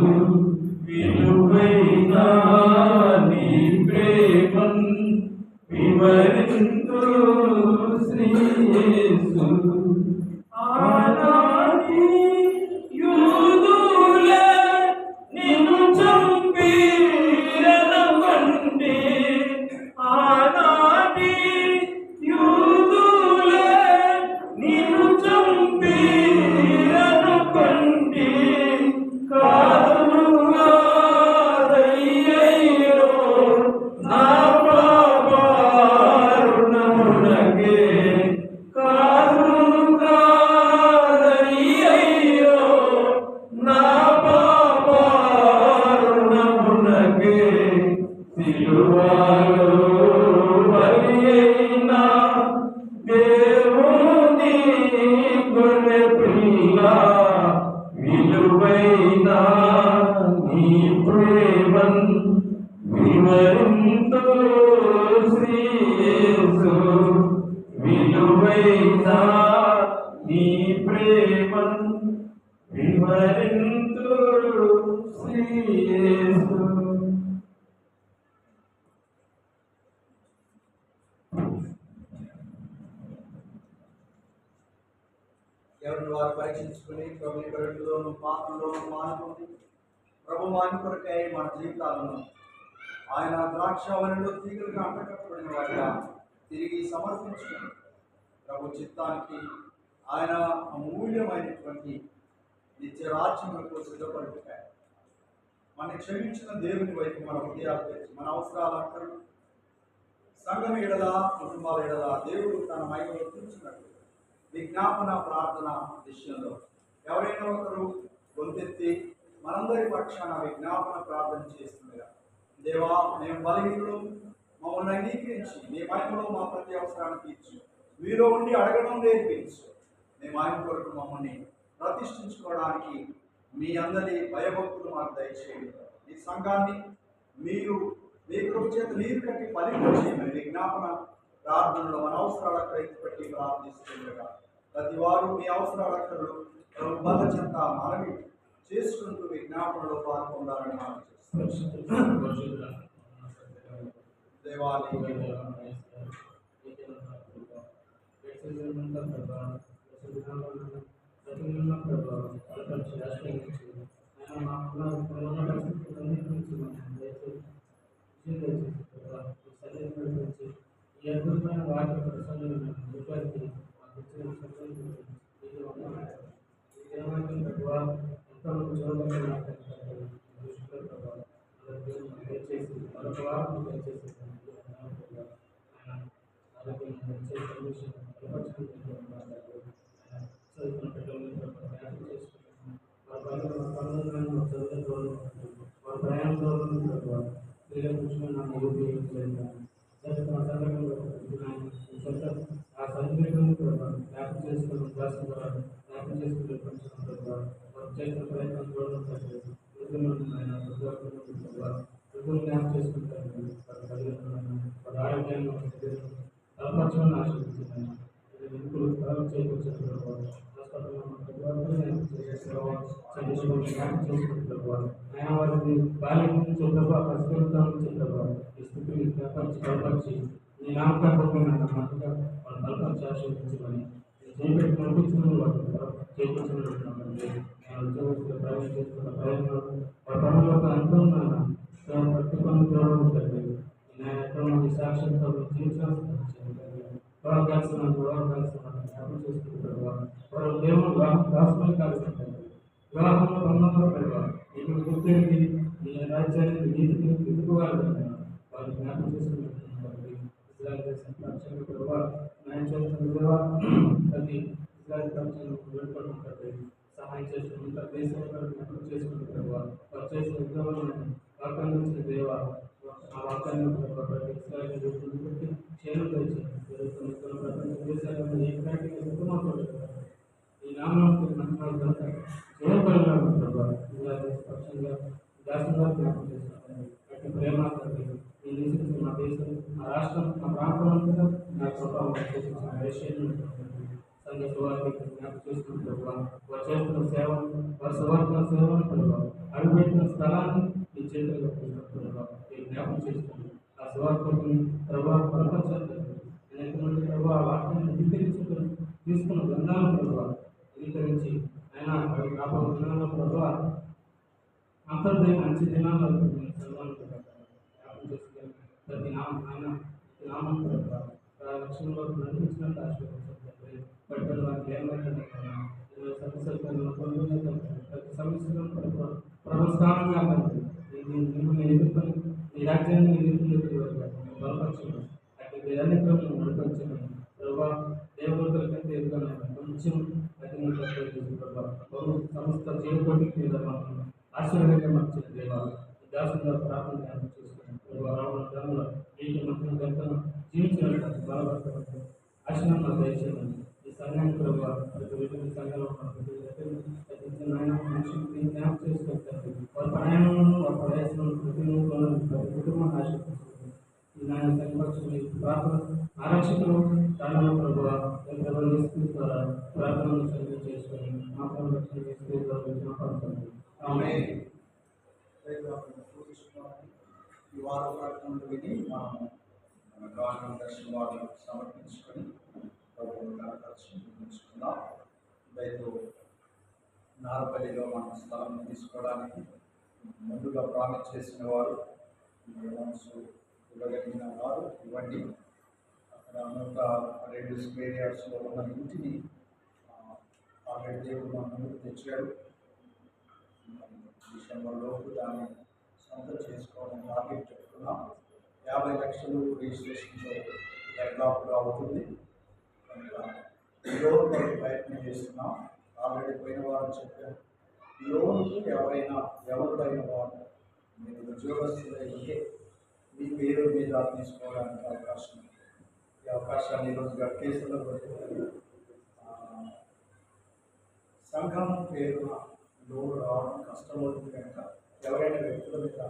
విలువైన నీ ప్రేమను వివరించు శ్రీ యేసు. విలువైన నీ ప్రేమను వివరించు శ్రీ యేసు, విలువైన నీ ప్రేమను వివరించు శ్రీ యేసు. ఎవరిని వారు పరీక్షించుకుని ప్రభు గడుపులోను పాత్రలోను మానుకుంది ప్రభు వాని కొరకై మన జీవితాలను ఆయన ద్రాక్షావళిలో తీగలుగా అంటకట్టబడిన వారిగా తిరిగి సమర్పించుకుని ప్రభు చిత్తానికి ఆయన అమూల్యమైనటువంటి నిత్య రాజ్యములకు సిద్ధపడిపోయారు. మన క్షమించిన దేవుని వైపు మన హృదయాలు తెచ్చి మన అవసరాలు అక్కర్లు సంఘం ఎడల కుటుంబాల ఎడల దేవుడు తన మైలో తీర్చినట్టు విజ్ఞాపన ప్రార్థన విషయంలో ఎవరైనా ఒకరు గొంతెత్తి మనందరి పక్షాన విజ్ఞాపన ప్రార్థన చేస్తుండగా, దేవా మేము బలహీనులు, మమ్మల్ని అంగీకరించి మీ మహిమలో మా ప్రతి అవసరాన్ని తీర్చు, మీలో ఉండి అడగడం నేర్పించు, మేము ఆయన కొరకు మమ్మల్ని ప్రతిష్ఠించుకోవడానికి మీ అందరి భయభక్తులు మాకు దయచేయండి. ఈ సంఘాన్ని మీరు మీ కృప చేత నీరు కట్టి ఫలింపచేయమని విజ్ఞాపన ప్రార్థనలో మన అవసరాలకు రైతు పెట్టి ప్రార్థిస్తుండగా ప్రతి వారు మీ అవసరాలక్కలు బల చెంత మనవి చేసుకుంటూ విజ్ఞాపనలో పాల్గొందాలని మనం చేస్తున్నాం. దేవాలయం ఈ అద్భుతమైన వాటి ప్రసంగం ఎంతమంది చూడబోతున్నారు ఆ సంగీతం జ్ఞాపకం చేసుకున్న ఉద్వాసం ద్వారా జ్ఞాపకం చేసుకునే చేసిన ప్రయత్నం చూడడం జ్ఞాపకం చేసుకుంటారు. ఆరోగ్యాన్ని చనిపోయి జ్ఞాపకం చేసుకుని ప్రభావ ఆయన వారిని బాల్యం నుంచి ప్రభావ పసిపిల్లల నుంచి ప్రభావ ఈ స్థితిని జ్ఞాపరించి బలపరిచి నీ నామకరణమైన మంటగా వాళ్ళు బలపరిచి ఆశీర్వదించమని చేపెట్టి నడిపించిన వాళ్ళు చేయించిన నేను ఉద్యోగస్తులు ప్రయాణం చేస్తున్న ప్రయత్నాలు వాళ్ళ పనులకు అనుకున్నాను ప్రతి పనులు గౌరవించండి నేను ఎక్కడ మంది సాక్ష్యంతో జీవించాల్సిన గౌరవ జ్ఞాపకం చేసుకుంటారు వారు దేవుడు రాష్ట్రం కాదు వివాహంలో బంధంలో పెడతారు నీకు గుర్తింది నీ రాజ్యాన్ని నీతిని ఎదుగువారు వారు జ్ఞాపకం చేసుకుంటున్నారు ఇజ్రాయల్ దేశం పక్షంగా ప్రభావ న్యాయం చేస్తున్న దేవా ప్రతి ఇజ్రాయల్ పక్షంలో వేడుకుంటుంది సహాయం చేస్తున్న దేశంలో జ్ఞాపకం చేసుకుంటున్న ప్రభావ వారు చేసిన ఉద్యోగాలను వాగ్దానం ఇచ్చిన దేవ ఆ వాగ్దానం ప్రతి ఇజ్రాయల్ బట్టి క్షేమం తెచ్చింది జరుగుతున్న ప్రపంచ దేశాలను ఏ ప్రాంతానికి సిద్ధమవుతుంది ఈ నామానికి మహిమలు జయపడినాడు ప్రభావ పక్షంగా దాసంగా జ్ఞాపకం చేస్తున్నాను అటు ప్రేమ ఈ నివసించిన మా దేశం మా రాష్ట్రం మా ప్రాంతం అంతా నా ప్రభావం చేసిన దేశాన్ని సంఘ సువార్తకి జ్ఞాపకం చేస్తున్న ప్రభావ వారు చేస్తున్న సేవ వారి సువార్తన సేవను ప్రభావ అడుగుపెట్టిన స్థలాన్ని ఈ చేతుల్లో ప్రభావ ఈ జ్ఞాపకం చేస్తుంది ఆ సువార్తని ప్రభావ ప్రపంచాన్ని అనేక మంది ప్రభావ ఆ వాక్యాన్ని తీసుకున్న గ్రంథాలను ప్రభావ అంగీకరించి ఆయన రాబోయే దినాల్లో ప్రభావ అంతర్దయ మంచి దినాల్లో జ్ఞాపకం చేసుకుని ప్రతి ఆయన నామం ప్రభావ లక్ష్యంలో నడిపించినట్టు ఆశీర్వదించండి బట్టలు వారికి ఏమైనా సమస్యలు ప్రతి సమస్యలో ప్రభుత్వానంగా మిమ్మల్ని ఎదుర్కొని మీ రాజ్యాన్ని ఎదుర్కొనే బలపరచడం అటు అన్నిటిలో నడిపించడం ప్రభావ దేవతల కంటే ఎదుగుతున్నాయి కొంచెం సంస్థ చేయబోటికి ఆశీర్వాదంగా మార్చిన దేవ దాసుగా ప్రార్థన చేసుకుని రావడంలో నీటి మొత్తం గంటను జీవించినట్టు బలపడతారు ఆశీర్వాదం దయచేయండి ఈ సంఘాన్ని ప్రభావ ప్రతి విధంగా సంఘంలో మనుషులకి జ్ఞాపకం చేసుకుంటారు వారి ప్రయాణంలో వారి ప్రయాసంలో ప్రతి కుటుంబాన్ని ఆశీర్వదిస్తారు నాయన సంపక్షుని ప్రార్థన ఆరక్షకులు దానిలో ప్రభావ ద్వారా ప్రార్థనలు సరిగ్గా చేసుకొని మాత్రం రక్షణ ఆమె ఈ వారం ప్రకటనలు విని మన గవర్నమెంట్ దర్శన వారిని సమర్పించుకొని ప్రభుత్వం కనపరుచుకుందాం రైతు నారపల్లిలో మన స్థలం తీసుకోవడానికి ముందుగా ప్రామిస్ చేసిన వారు మనసు ఇవ్వగలిగిన వారు ఇవ్వండి అక్కడ 102 స్క్వేర్ యార్డ్స్లో ఉన్న ఇంటిని ఆల్రెడీ దేవుడు మన ముందుకు తెచ్చాడు. డిసెంబర్లోపు దాన్ని సొంతం చేసుకోవడం టార్గెట్ పెట్టుకున్నాం. 50 లక్షలు రిజిస్ట్రేషన్లో డెవలప్గా అవుతుంది. లోన్ ప్రయత్నం చేస్తున్నాం. ఆల్రెడీ పోయిన వారు చెప్పారు, లోన్కి ఎవరిపైన వారు మీరు ఉద్యోగస్తులైతే మీ పేరు మీద తీసుకోవడానికి అవకాశం ఉంది. ఈ అవకాశాన్ని ఈరోజు కేసులో సంఘం పేరున లోన్ రావడం కష్టమవుతుంది కనుక ఎవరైనా వ్యక్తుల మీద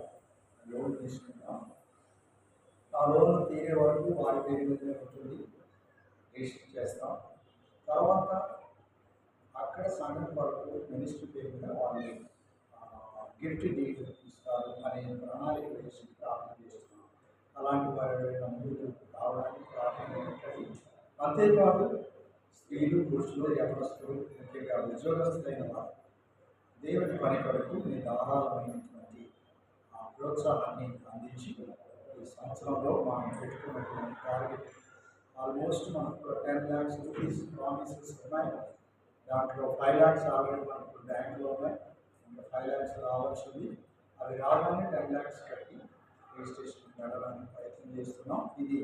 లోన్ తీసుకుంటాం. ఆ లోన్ తీరే వరకు వారి పేరు మీద ఉంటుంది, రిజిస్టర్ చేస్తాం. తర్వాత అక్కడ సంఘం వరకు మినిస్ట్రీ పేరు మీద వాళ్ళు గిఫ్ట్ డీడ్ ఇస్తారు అనే ప్రణాళిక వేసి ప్రార్థన చేస్తున్నాం. అలాంటి వారు ఎవరైనా ముందుకు రావడానికి ప్రార్థన ఉంటుంది. అంతేకాదు స్త్రీలు, పురుషులు, యవనస్తులు, ముఖ్యంగా ఉద్యోగస్తులైన వారు దేవుని పని కొరకు మీ ధారాళమైనటువంటి ప్రోత్సాహాన్ని అందించి ఈ సంవత్సరంలో మనం పెట్టుకున్నటువంటి టార్గెట్ ఆల్మోస్ట్ మనకు 10 lakhs రూపీస్ ప్రామిసెస్ ఉన్నాయి. దాంట్లో 5 lakhs ఆల్రెడీ మనకు బ్యాంకులో ఉన్నాయి. ఇంకా 5 lakhs రావాల్సింది. అవి రాగానే 10 lakhs కట్టి రిజిస్ట్రేషన్ పెట్టడానికి ప్రయత్నం చేస్తున్నాం. ఇది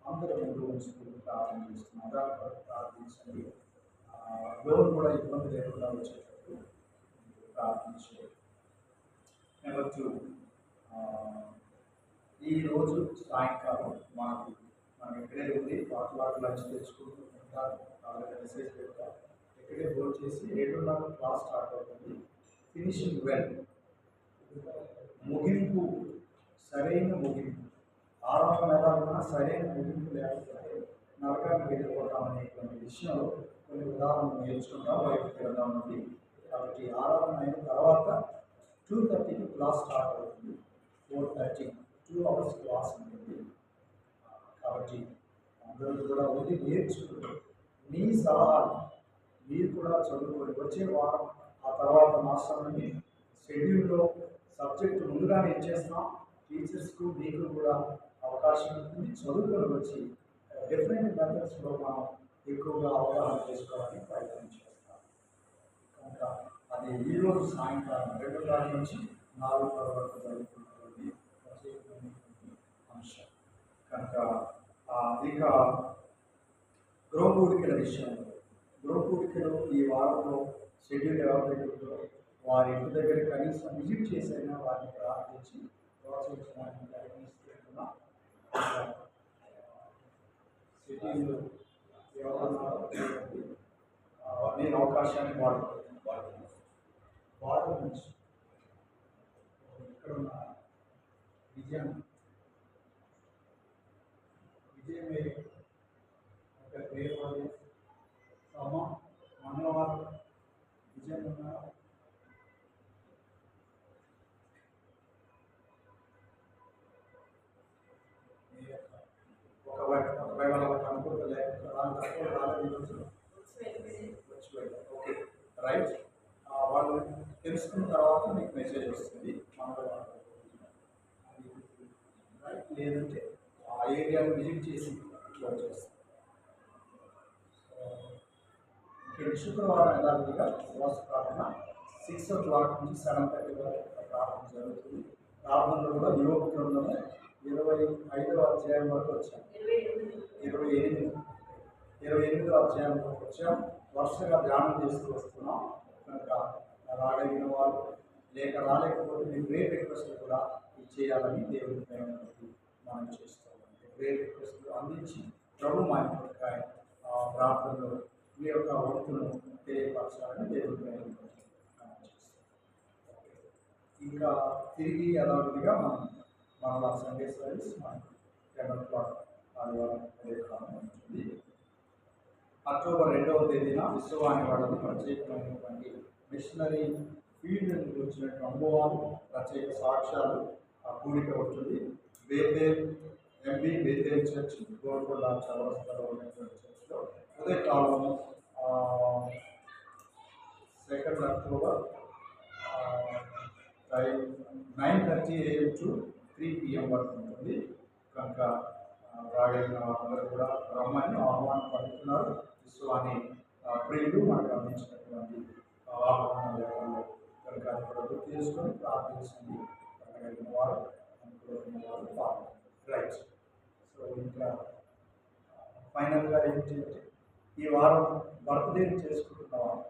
అందరూ ముందు ఉంచుకుని ప్రార్థన చేస్తున్నాం. దాని కొరకు ప్రార్థించండి. లోన్ కూడా ఇబ్బంది లేకుండా వచ్చేటట్టు ప్రార్థించండి. నెంబర్ 2, ఈరోజు సాయంకాలం మనం ఇక్కడే ఉంది పాటలాట లంచ్ తెచ్చుకుంటూ ఉంటారు. ఆల్రెడీ మెసేజ్ పెడతాం. ఇక్కడే భోజనం చేసి 7:30 క్లాస్ స్టార్ట్ అవుతుంది. ఫినిషింగ్ వెల్, ముగింపు సరైన ముగింపు. ఆరంభం ఎలా ఉన్నా సరైన ముగింపు లేకపోతే నరకానికి వెళ్ళిపోతామనేటువంటి విషయంలో కొన్ని ఉదాహరణలు నేర్చుకుంటాం. బయటకు వెళ్దాం నుండి కాబట్టి ఆరాధన అయిన తర్వాత 2:30కి క్లాస్ స్టార్ట్ అవుతుంది. 4:30 2 అవర్స్ క్లాస్ ఉంటుంది. కాబట్టి అందరూ కూడా ఉండి నేర్చుకుని మీ సలహాలు మీరు కూడా చదువుకొని వచ్చే వారం ఆ తర్వాత మాస్టర్ నుండి షెడ్యూల్లో సబ్జెక్టు ముందుగానే ఇచ్చేస్తాం. టీచర్స్కు మీకు కూడా అవకాశం ఉంటుంది. చదువుకొని వచ్చి డిఫరెంట్ మెథడ్స్లో మనం ఎక్కువగా అవగాహన చేసుకోవడానికి ప్రయత్నం చేస్తాం. కనుక అది ఈరోజు సాయంకాలం 2:30 నుంచి 4:30 వరకు జరుగుతున్నటువంటి ప్రత్యేకమైనటువంటి అంశం. కనుక ఇక గృహకూడికల విషయంలో గృహకూడికలు ఈ వారంలో షెడ్యూల్ ఎవరైతే ఉందో వారి ఇంటి దగ్గర కనీసం విజిట్ చేసైనా వారిని ప్రార్థించి ప్రోత్సహించడానికి ప్రయత్నిస్తున్నాం. షెడ్యూల్ ఎవరున్నారో నేను అవకాశాన్ని వాడు నుంచి ఇక్కడ ఉన్న విజయమే ఒక పేరు వాళ్ళు మంగళవారం విజయం ఉన్నారు. ఒకవేళ వాళ్ళకి అనుకుంటా లేకపోతే వాళ్ళు తక్కువ రాలేదు ఈరోజు వచ్చి వెళ్ళారు. Okay right. వాళ్ళు తెలుసుకున్న తర్వాత మీకు మెసేజ్ వస్తుంది మంగళవారం. రైట్, లేదంటే ఆ ఏరియాను విజిట్ చేసి ఇట్లా వచ్చేస్తుంది. శుక్రవారం యథావిధిగా ఉపవాస ప్రార్థన 6 o'clock నుంచి 7:30 వరకు ప్రార్థన జరుగుతుంది. ప్రార్థనలో కూడా యువక బృందము 25వ అధ్యాయం వరకు వచ్చాం. 28వ అధ్యాయం వరకు వచ్చాం. వరుసగా ధ్యానం చేస్తూ వస్తున్నాం. కనుక రాగలిగిన వారు లేక రాలేకపోతే మీరు ప్రేయర్ రిక్వెస్ట్లు కూడా ఇచ్చేయాలని దేవుని ప్రేమకి మనం చేస్తాం. ప్రేయర్ రిక్వెస్ట్లు అందించి ప్రభు మా ప్రార్థనలో మీ యొక్క వంతును తెలియపరచాలని దేవుని ప్రేమకి మనం చేస్తాం. ఇంకా తిరిగి యథావిధిగా మన సండే సర్వీస్ మనకు 10 o'clock ఆదివారం కార్యక్రమం ఉంటుంది. అక్టోబర్ 2వ తేదీన విశ్వవాణి వాళ్ళని ప్రత్యేకమైనటువంటి మిషనరీ ఫీల్డ్ నుంచి వచ్చినటువంటి అనుభవాలు, ప్రత్యేక సాక్ష్యాలు ఆ కూడిక ఉంటుంది. బేతేల్ చర్చ్ గోల్కొండ చౌరస్తాలో ఉన్నటువంటి చర్చ్లో ఉదయకాలం 2nd October 9:30 AM to 3 PM వరకు ఉంటుంది. కనుక రాగలిగిన అందరూ కూడా రమ్మని ఆహ్వానం పలుకుతున్నారు. విశ్వాన్ని ప్రియులు మనకు అందించినటువంటి ఆహ్వాన లేఖల్లో కనుక అది కూడా గుర్తు చేసుకొని ప్రార్థించండి. రాగలిగిన వారు అనుకూలమైన వారు పాల్గొంటారు. రైట్. సో ఇంకా ఫైనల్గా ఏంటి, ఈ వారం బర్త్డే చేసుకుంటున్నవారు,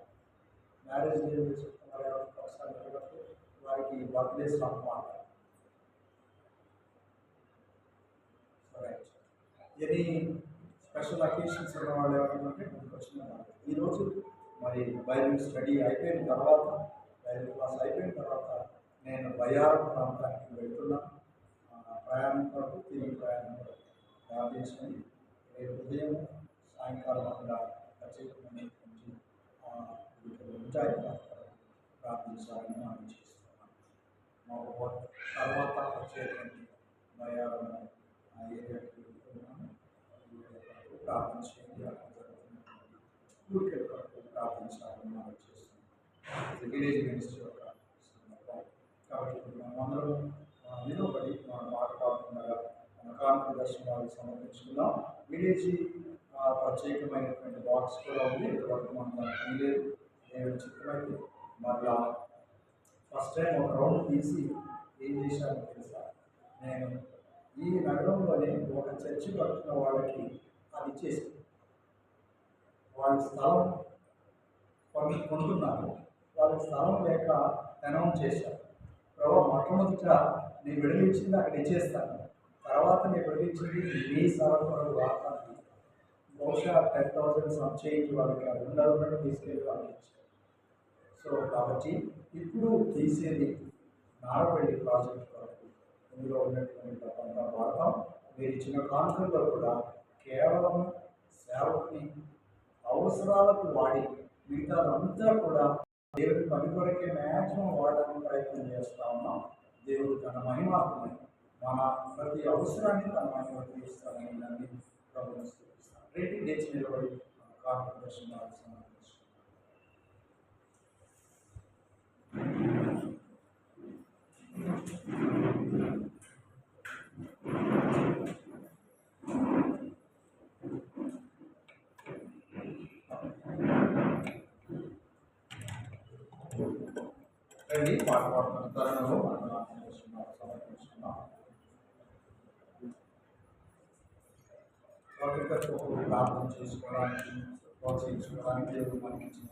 మ్యారేజ్ డే చేసుకుంటున్నారు ఎవరికి ఒకసారి వారికి బర్త్డే సాంగ్ పాడతారు. రైట్. ఎనీ స్పెషల్ అకేషన్స్ ఉన్న వాళ్ళు ఎవరైనా వచ్చిన ఈరోజు మరి బైబిల్ స్టడీ అయిపోయిన తర్వాత, బైబిల్ క్లాస్ అయిపోయిన తర్వాత నేను బయ్యారం ప్రాంతానికి వెళ్తున్నాను. ప్రయాణం కొరకు తిరిగి ప్రయాణం కొరకు ప్రార్థించండి. రేపు ఉదయం సాయంకాలం అక్కడ ప్రత్యేకమైనటువంటి ఉంటాయి, ప్రార్థించాలని మనం చేస్తున్నాం. మా తర్వాత వచ్చేటువంటి బయ్యారం ఏరియాకి వెళ్తున్నాను. ప్రార్థించండి. ఊరికే ప్రార్థించాలని మనం చేస్తున్నాం. విలేజ్ మినిస్ట్రీ యొక్క సందర్భం కాబట్టి మనమందరం నిలబడి మనం పాట పాడుతుండగా మన కానుక దర్శనాలు సమర్పించుకుందాం. విలేజ్ ప్రత్యేకమైనటువంటి బాక్స్ కూడా ఉంది. ఇంతవరకు మనం దానికి లేదు. నేను చిత్రమైతే మళ్ళా ఫస్ట్ టైం ఒక రౌండ్ తీసి ఏం చేశానో తెలుసా, నేను ఈ నగరంలోనే ఒక చర్చి కట్టుకున్న వాళ్ళకి అది ఇచ్చేసి వాళ్ళ స్థలం కొంటున్నారు. వాళ్ళకి స్థలం లేక అనౌన్స్ చేశారు. ప్రభావ మొట్టమొదట నేను విడలించింది అక్కడ ఇచ్చేస్తాను, తర్వాత నేను విడలించింది మీ స్థలం కొరకు వాడతాను. బహుశా 10,000 సంచేయించి వాళ్ళకి ఉండదు తీసుకెళ్ళి వాళ్ళకి ఇచ్చారు. సో కాబట్టి ఇప్పుడు తీసేది నారపల్లి ప్రాజెక్ట్ కొరకు ఇందులో ఉన్నటువంటి అంతా వాడతాం. మీరు ఇచ్చిన కాన్ఫరెన్స్లో కూడా కేవలం సేవకుని అవసరాలకు వాడి మిగతాదంతా కూడా దేవుడి పని కొరకే మ్యాక్సిమం వాడడానికి ప్రయత్నం చేస్తా ఉన్నాం. దేవుడు తన మహిమాత్మని మన ప్రతి అవసరాన్ని తన మహిమ తీస్తానని నన్ను ప్రభుత్వం స్థుతిస్తాను. రేటింగ్ డేట్స్ నిలబడి కార్పొరేషన్ రండి, పాట పాడుతున్న తరుణంలో మనం సమర్పిస్తున్నాం. ప్రార్థన చేసుకోవడానికి ప్రోత్సహించుకోవడానికి దేవుడు మనకి ఇచ్చిన